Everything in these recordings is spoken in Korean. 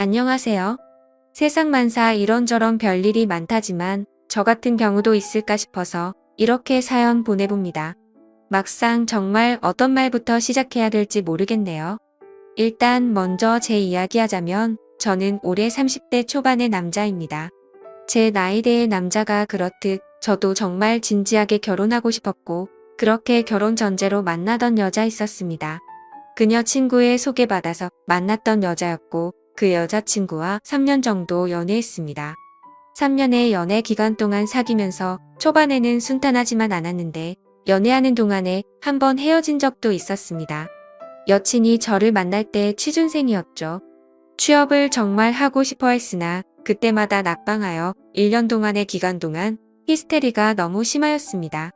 안녕하세요. 세상 만사 이런저런 별일이 많다지만 저 같은 경우도 있을까 싶어서 이렇게 사연 보내봅니다. 막상 정말 어떤 말부터 시작해야 될지 모르겠네요. 일단 먼저 제 이야기하자면 저는 올해 30대 초반의 남자입니다. 제 나이대의 남자가 그렇듯 저도 정말 진지하게 결혼하고 싶었고 그렇게 결혼 전제로 만나던 여자 있었습니다. 그녀 친구의 소개받아서 만났던 여자였고 그 여자친구와 3년 정도 연애했습니다. 3년의 연애 기간 동안 사귀면서 초반에는 순탄하지만 않았는데 연애하는 동안에 한 번 헤어진 적도 있었습니다. 여친이 저를 만날 때 취준생이었죠. 취업을 정말 하고 싶어 했으나 그때마다 낙방하여 1년 동안의 기간 동안 히스테리가 너무 심하였습니다.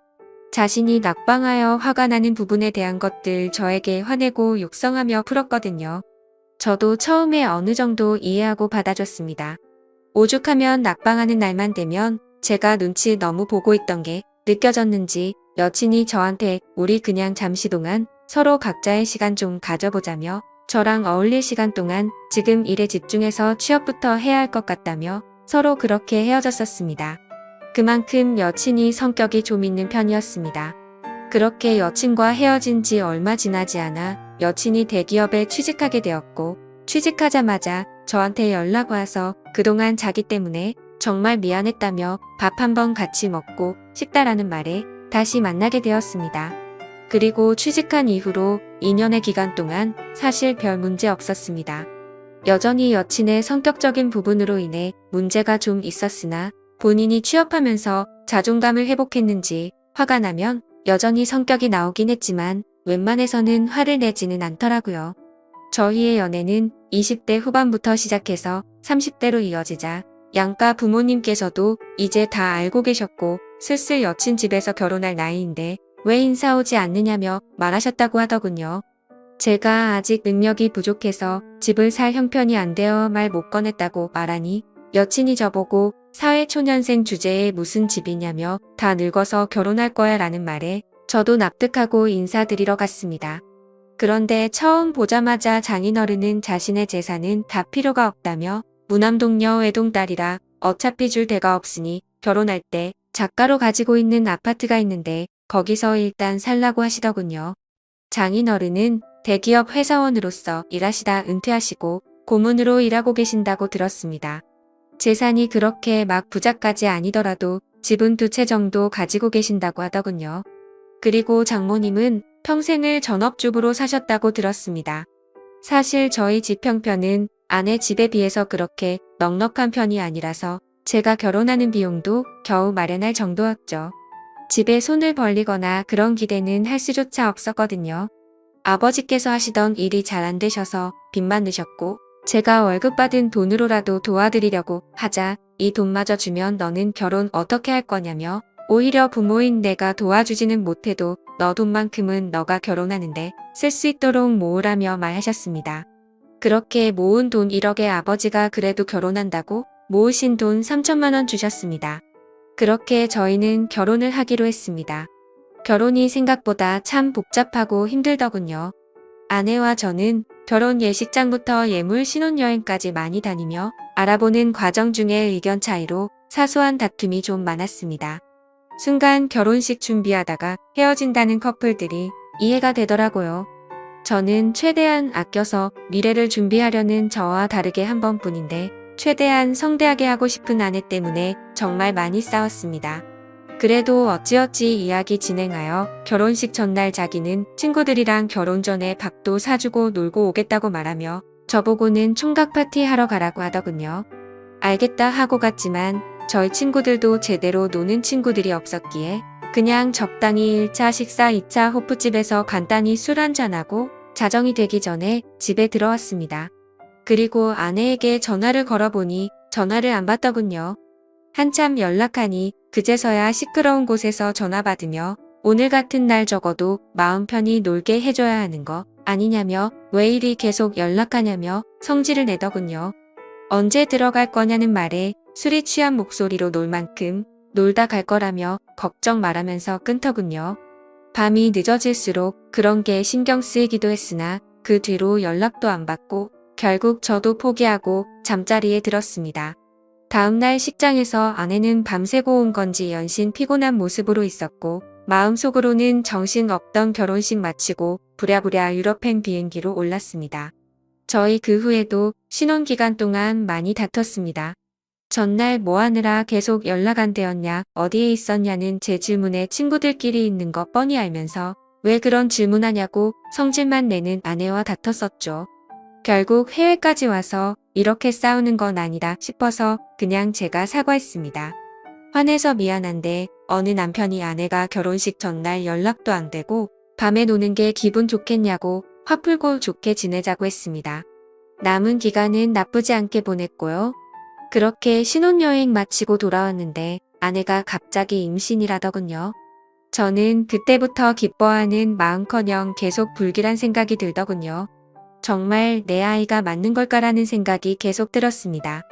자신이 낙방하여 화가 나는 부분에 대한 것들 저에게 화내고 욕성하며 풀었거든요. 저도 처음에 어느 정도 이해하고 받아줬습니다. 오죽하면 낙방하는 날만 되면 제가 눈치 너무 보고 있던 게 느껴졌는지 여친이 저한테 우리 그냥 잠시 동안 서로 각자의 시간 좀 가져보자며 저랑 어울릴 시간 동안 지금 일에 집중해서 취업부터 해야 할 것 같다며 서로 그렇게 헤어졌었습니다. 그만큼 여친이 성격이 좀 있는 편이었습니다. 그렇게 여친과 헤어진 지 얼마 지나지 않아 여친이 대기업에 취직하게 되었고 취직하자마자 저한테 연락 와서 그동안 자기 때문에 정말 미안했다며 밥 한번 같이 먹고 싶다라는 말에 다시 만나게 되었습니다. 그리고 취직한 이후로 2년의 기간 동안 사실 별 문제 없었습니다. 여전히 여친의 성격적인 부분으로 인해 문제가 좀 있었으나 본인이 취업하면서 자존감을 회복했는지 화가 나면 여전히 성격이 나오긴 했지만 웬만해서는 화를 내지는 않더라고요. 저희의 연애는 20대 후반부터 시작해서 30대로 이어지자 양가 부모님께서도 이제 다 알고 계셨고 슬슬 여친 집에서 결혼할 나이인데 왜 인사 오지 않느냐며 말하셨다고 하더군요. 제가 아직 능력이 부족해서 집을 살 형편이 안 되어 말 못 꺼냈다고 말하니 여친이 저보고 사회초년생 주제에 무슨 집이냐며 다 늙어서 결혼할 거야 라는 말에 저도 납득하고 인사드리러 갔습니다. 그런데 처음 보자마자 장인어른은 자신의 재산은 다 필요가 없다며 무남동녀 외동딸이라 어차피 줄 데가 없으니 결혼할 때 작가로 가지고 있는 아파트가 있는데 거기서 일단 살라고 하시더군요. 장인어른은 대기업 회사원으로서 일하시다 은퇴하시고 고문으로 일하고 계신다고 들었습니다. 재산이 그렇게 막 부자까지 아니더라도 집은 2채 정도 가지고 계신다고 하더군요. 그리고 장모님은 평생을 전업주부로 사셨다고 들었습니다. 사실 저희 집 형편은 아내 집에 비해서 그렇게 넉넉한 편이 아니라서 제가 결혼하는 비용도 겨우 마련할 정도였죠. 집에 손을 벌리거나 그런 기대는 할 수조차 없었거든요. 아버지께서 하시던 일이 잘 안 되셔서 빚만 내셨고 제가 월급 받은 돈으로라도 도와드리려고 하자 이 돈마저 주면 너는 결혼 어떻게 할 거냐며 오히려 부모인 내가 도와주지는 못해도 너 돈만큼은 너가 결혼하는데 쓸 수 있도록 모으라며 말하셨습니다. 그렇게 모은 돈 1억에 아버지가 그래도 결혼한다고 모으신 돈 3천만 원 주셨습니다. 그렇게 저희는 결혼을 하기로 했습니다. 결혼이 생각보다 참 복잡하고 힘들더군요. 아내와 저는 결혼 예식장부터 예물 신혼여행까지 많이 다니며 알아보는 과정 중에 의견 차이로 사소한 다툼이 좀 많았습니다. 순간 결혼식 준비하다가 헤어진다는 커플들이 이해가 되더라고요. 저는 최대한 아껴서 미래를 준비하려는 저와 다르게 한 번뿐인데 최대한 성대하게 하고 싶은 아내 때문에 정말 많이 싸웠습니다. 그래도 어찌어찌 이야기 진행하여 결혼식 전날 자기는 친구들이랑 결혼 전에 밥도 사주고 놀고 오겠다고 말하며 저보고는 총각 파티 하러 가라고 하더군요. 알겠다 하고 갔지만 저희 친구들도 제대로 노는 친구들이 없었기에 그냥 적당히 1차 식사 2차 호프집에서 간단히 술 한잔하고 자정이 되기 전에 집에 들어왔습니다. 그리고 아내에게 전화를 걸어보니 전화를 안 받더군요. 한참 연락하니 그제서야 시끄러운 곳에서 전화 받으며 오늘 같은 날 적어도 마음 편히 놀게 해줘야 하는 거 아니냐며 왜 이리 계속 연락하냐며 성질을 내더군요. 언제 들어갈 거냐는 말에 술이 취한 목소리로 놀 만큼 놀다 갈 거라며 걱정 말하면서 끊더군요. 밤이 늦어질수록 그런 게 신경 쓰이기도 했으나 그 뒤로 연락도 안 받고 결국 저도 포기하고 잠자리에 들었습니다. 다음날 식장에서 아내는 밤새고 온 건지 연신 피곤한 모습으로 있었고 마음속으로는 정신 없던 결혼식 마치고 부랴부랴 유럽행 비행기로 올랐습니다. 저희 그 후에도 신혼기간 동안 많이 다퉜습니다. 전날 뭐 하느라 계속 연락 안 되었냐, 어디에 있었냐는 제 질문에 친구들끼리 있는 거 뻔히 알면서 왜 그런 질문하냐고 성질만 내는 아내와 다퉜었죠. 결국 해외까지 와서 이렇게 싸우는 건 아니다 싶어서 그냥 제가 사과했습니다. 화내서 미안한데 어느 남편이 아내가 결혼식 전날 연락도 안 되고 밤에 노는 게 기분 좋겠냐고 화 풀고 좋게 지내자고 했습니다. 남은 기간은 나쁘지 않게 보냈고요. 그렇게 신혼여행 마치고 돌아왔는데 아내가 갑자기 임신이라더군요. 저는 그때부터 기뻐하는 마음커녕 계속 불길한 생각이 들더군요. 정말 내 아이가 맞는 걸까라는 생각이 계속 들었습니다.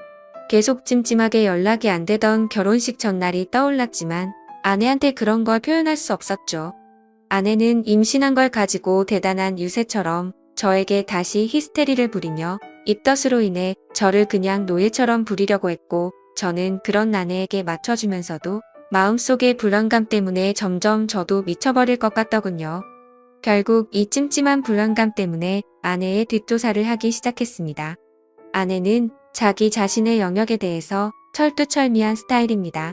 계속 찜찜하게 연락이 안 되던 결혼식 전날이 떠올랐지만 아내한테 그런 걸 표현할 수 없었죠. 아내는 임신한 걸 가지고 대단한 유세처럼 저에게 다시 히스테리를 부리며 입덧으로 인해 저를 그냥 노예처럼 부리려고 했고 저는 그런 아내에게 맞춰주면서도 마음속의 불안감 때문에 점점 저도 미쳐버릴 것 같더군요. 결국 이 찜찜한 불안감 때문에 아내의 뒷조사를 하기 시작했습니다. 아내는 자기 자신의 영역에 대해서 철두철미한 스타일입니다.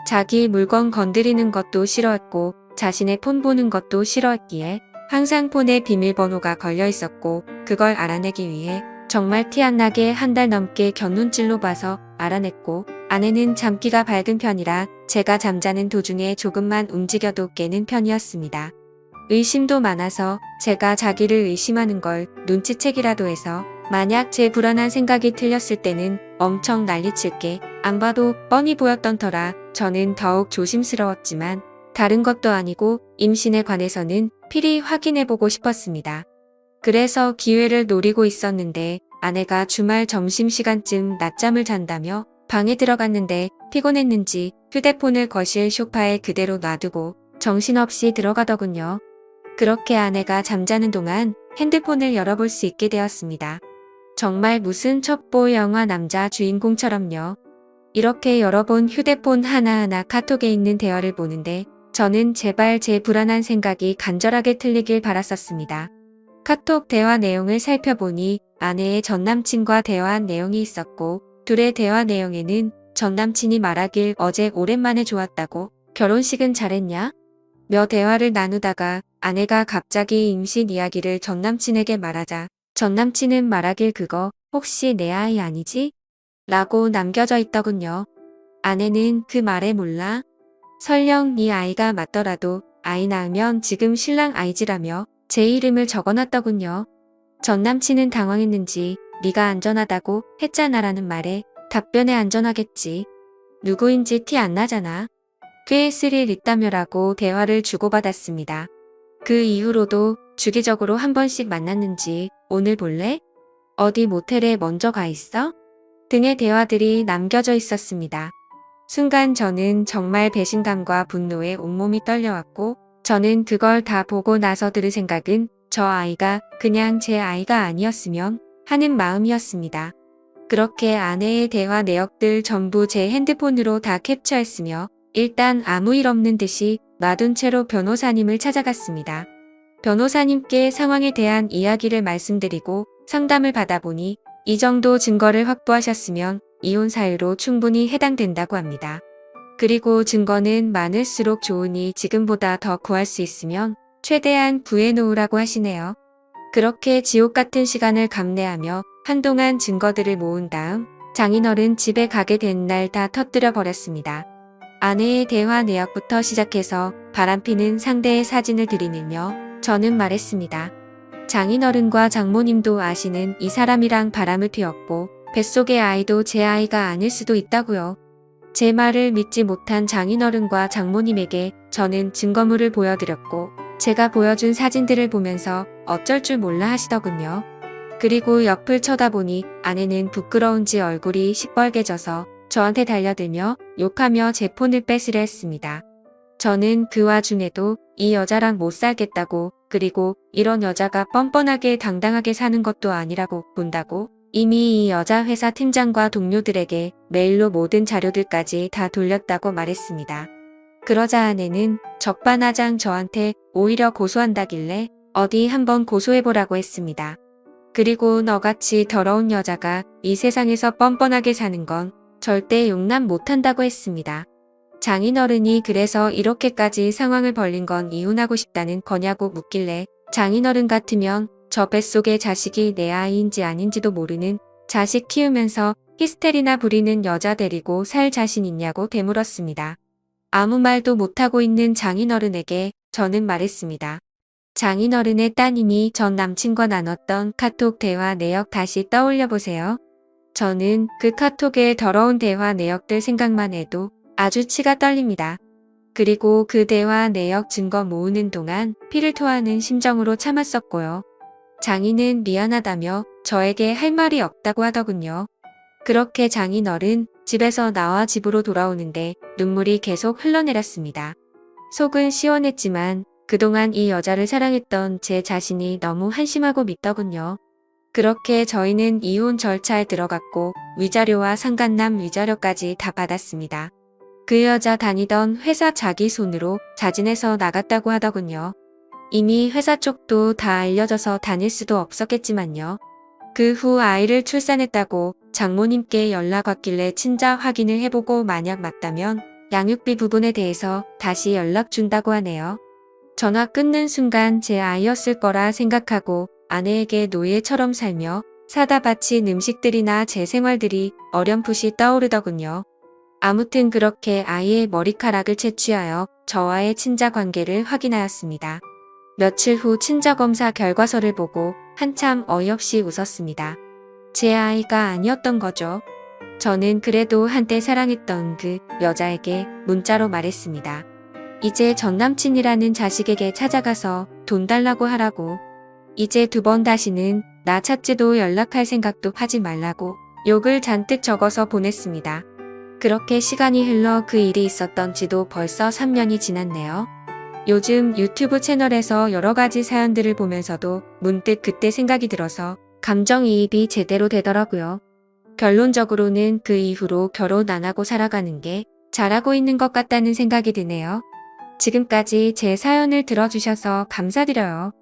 자기 물건 건드리는 것도 싫어했고 자신의 폰 보는 것도 싫어했기에 항상 폰에 비밀번호가 걸려 있었고 그걸 알아내기 위해 정말 티 안 나게 한 달 넘게 곁눈질로 봐서 알아냈고 아내는 잠기가 밝은 편이라 제가 잠자는 도중에 조금만 움직여도 깨는 편이었습니다. 의심도 많아서 제가 자기를 의심하는 걸 눈치채기라도 해서 만약 제 불안한 생각이 틀렸을 때는 엄청 난리칠게 안 봐도 뻔히 보였던 터라 저는 더욱 조심스러웠지만 다른 것도 아니고 임신에 관해서는 필히 확인해보고 싶었습니다. 그래서 기회를 노리고 있었는데 아내가 주말 점심시간쯤 낮잠을 잔다며 방에 들어갔는데 피곤했는지 휴대폰을 거실 소파에 그대로 놔두고 정신없이 들어가더군요. 그렇게 아내가 잠자는 동안 핸드폰을 열어볼 수 있게 되었습니다. 정말 무슨 첩보 영화 남자 주인공처럼요. 이렇게 열어본 휴대폰 하나하나 카톡에 있는 대화를 보는데 저는 제발 제 불안한 생각이 간절하게 틀리길 바랐었습니다. 카톡 대화 내용을 살펴보니 아내의 전남친과 대화한 내용이 있었고 둘의 대화 내용에는 전남친이 말하길 어제 오랜만에 좋았다고 결혼식은 잘했냐? 며 대화를 나누다가 아내가 갑자기 임신 이야기를 전남친에게 말하자 전남친은 말하길 그거 혹시 내 아이 아니지? 라고 남겨져 있더군요. 아내는 그 말에 몰라? 설령 네 아이가 맞더라도 아이 낳으면 지금 신랑 아이지라며 제 이름을 적어놨더군요. 전남친은 당황했는지 네가 안전하다고 했잖아라는 말에 답변에 안전하겠지. 누구인지 티 안 나잖아. 꽤 스릴 있다며라고 대화를 주고받았습니다. 그 이후로도 주기적으로 한 번씩 만났는지 오늘 볼래? 어디 모텔에 먼저 가 있어? 등의 대화들이 남겨져 있었습니다. 순간 저는 정말 배신감과 분노에 온몸이 떨려왔고 저는 그걸 다 보고 나서 들은 생각은 저 아이가 그냥 제 아이가 아니었으면 하는 마음이었습니다. 그렇게 아내의 대화 내역들 전부 제 핸드폰으로 다 캡처했으며 일단 아무 일 없는 듯이 놔둔 채로 변호사님을 찾아갔습니다. 변호사님께 상황에 대한 이야기를 말씀드리고 상담을 받아보니 이 정도 증거를 확보하셨으면 이혼 사유로 충분히 해당된다고 합니다. 그리고 증거는 많을수록 좋으니 지금보다 더 구할 수 있으면 최대한 구해놓으라고 하시네요. 그렇게 지옥 같은 시간을 감내하며 한동안 증거들을 모은 다음 장인어른 집에 가게 된 날 다 터뜨려 버렸습니다. 아내의 대화 내역부터 시작해서 바람피는 상대의 사진을 들이밀며 저는 말했습니다. 장인어른과 장모님도 아시는 이 사람이랑 바람을 피웠고 뱃속의 아이도 제 아이가 아닐 수도 있다고요. 제 말을 믿지 못한 장인어른과 장모님에게 저는 증거물을 보여드렸고 제가 보여준 사진들을 보면서 어쩔 줄 몰라 하시더군요. 그리고 옆을 쳐다보니 아내는 부끄러운지 얼굴이 시뻘개져서 저한테 달려들며 욕하며 제 폰을 뺏으려 했습니다. 저는 그 와중에도 이 여자랑 못 살겠다고 그리고 이런 여자가 뻔뻔하게 당당하게 사는 것도 아니라고 본다고 이미 이 여자 회사 팀장과 동료들에게 메일로 모든 자료들까지 다 돌렸다고 말했습니다. 그러자 아내는 적반하장 저한테 오히려 고소한다길래 어디 한번 고소해보라고 했습니다. 그리고 너같이 더러운 여자가 이 세상에서 뻔뻔하게 사는 건 절대 용납 못한다고 했습니다. 장인어른이 그래서 이렇게까지 상황을 벌린 건 이혼하고 싶다는 거냐고 묻길래 장인어른 같으면 저 뱃속의 자식이 내 아이인지 아닌지도 모르는 자식 키우면서 히스테리나 부리는 여자 데리고 살 자신 있냐고 되물었습니다. 아무 말도 못하고 있는 장인어른에게 저는 말했습니다. 장인어른의 따님이 전 남친과 나눴던 카톡 대화 내역 다시 떠올려 보세요. 저는 그 카톡의 더러운 대화 내역들 생각만 해도 아주 치가 떨립니다. 그리고 그 대화 내역 증거 모으는 동안 피를 토하는 심정으로 참았었고요. 장인은 미안하다며 저에게 할 말이 없다고 하더군요. 그렇게 장인어른 집에서 나와 집으로 돌아오는데 눈물이 계속 흘러내렸습니다. 속은 시원했지만 그동안 이 여자를 사랑했던 제 자신이 너무 한심하고 밉더군요. 그렇게 저희는 이혼 절차에 들어갔고 위자료와 상간남 위자료까지 다 받았습니다. 그 여자 다니던 회사 자기 손으로 자진해서 나갔다고 하더군요. 이미 회사 쪽도 다 알려져서 다닐 수도 없었겠지만요. 그 후 아이를 출산했다고 장모님께 연락 왔길래 친자 확인을 해보고 만약 맞다면 양육비 부분에 대해서 다시 연락 준다고 하네요. 전화 끊는 순간 제 아이였을 거라 생각하고 아내에게 노예처럼 살며 사다 바친 음식들이나 제 생활들이 어렴풋이 떠오르더군요. 아무튼 그렇게 아이의 머리카락을 채취하여 저와의 친자 관계를 확인하였습니다. 며칠 후 친자 검사 결과서를 보고 한참 어이없이 웃었습니다. 제 아이가 아니었던 거죠. 저는 그래도 한때 사랑했던 그 여자에게 문자로 말했습니다. 이제 전남친이라는 자식에게 찾아가서 돈 달라고 하라고. 이제 2번 다시는 나 찾지도 연락할 생각도 하지 말라고 욕을 잔뜩 적어서 보냈습니다. 그렇게 시간이 흘러 그 일이 있었던 지도 벌써 3년이 지났네요. 요즘 유튜브 채널에서 여러 가지 사연들을 보면서도 문득 그때 생각이 들어서 감정이입이 제대로 되더라고요. 결론적으로는 그 이후로 결혼 안 하고 살아가는 게 잘하고 있는 것 같다는 생각이 드네요. 지금까지 제 사연을 들어주셔서 감사드려요.